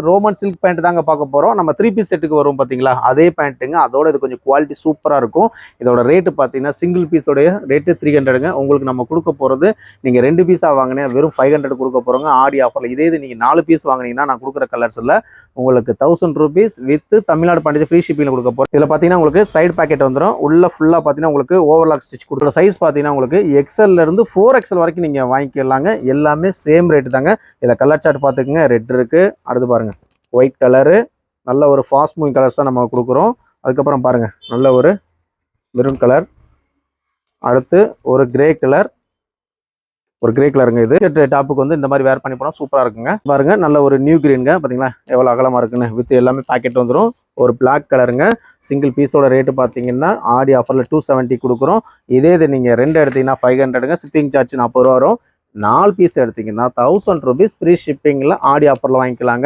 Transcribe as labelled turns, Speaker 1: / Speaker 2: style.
Speaker 1: Roman silk pant தாங்க பார்க்க போகிறோம். நம்ம 3 பீஸ் செட்டுக்கு வரும் பார்த்தீங்களா, அதே பேண்ட்டுங்க. அதோட இது கொஞ்சம் குவாலிட்டி சூப்பராக இருக்கும். இதோட ரேட்டு பார்த்தீங்கன்னா சிங்கிள் பீஸோடைய ரேட்டு 300ங்க. உங்களுக்கு நம்ம கொடுக்க போகிறது, நீங்கள் 2 பீஸாக வாங்கினேன் வெறும் 500 கொடுக்க போகிறோங்க ஆடி ஆஃபரில். இதே இது நீங்கள் 4 பீஸ் வாங்கினீங்கன்னா நான் கொடுக்குற கலர்ஸில் உங்களுக்கு 1000 rupees with Tamil Nadu Pondicherry free ஷிப்பிங்கில் கொடுக்க போகிறோம். இதில் பார்த்தீங்கன்னா உங்களுக்கு சைடு பேக்கெட் வந்துடும். உள்ள ஃபுல்லாக பார்த்தீங்கன்னா உங்களுக்கு ஓவர்லாக் ஸ்டிச் கொடுக்குற சைஸ் பார்த்தீங்கன்னா உங்களுக்கு XL-லேருந்து 4XL வரைக்கும் நீங்கள் வாங்கிக்கலாங்க. எல்லாமே சேம் ரேட்டு தாங்க. இதில் கலர் சார்ட் பார்த்துக்குங்க. ரெட் இருக்குது, அடுத்து பாருங்க ஒயிட் கலரு, நல்ல ஒரு ஃபாஸ்ட் மூவிங் கலர்ஸ் தான் நம்ம கொடுக்குறோம். அதுக்கப்புறம் பாருங்க நல்ல ஒரு மெரூன் கலர், அடுத்து ஒரு கிரே கலர், ஒரு கிரே கலருங்க. இது டாப்புக்கு வந்து இந்த மாதிரி வேர் பண்ணி போனால் சூப்பராக இருக்குங்க. பாருங்க நல்ல ஒரு நியூ கிரீனுங்க, பார்த்தீங்களா எவ்வளோ அகலமாக இருக்குன்னு. வித் எல்லாமே பேக்கெட் வந்துடும். ஒரு பிளாக் கலருங்க. சிங்கிள் பீஸோட ரேட்டு பார்த்தீங்கன்னா ஆடி ஆஃபரில் 270 கொடுக்குறோம். இதே இது நீங்கள் 2 எடுத்தீங்கன்னா 500ங்க. ஷிப்பிங் சார்ஜ் 40 ரூபா வரும். 4 பீஸ் எடுத்தீங்கன்னா 1000 ரூபீஸ் ஃப்ரீ ஷிப்பிங்கில் ஆடி ஆஃபரில் வாங்கிக்கலாங்க.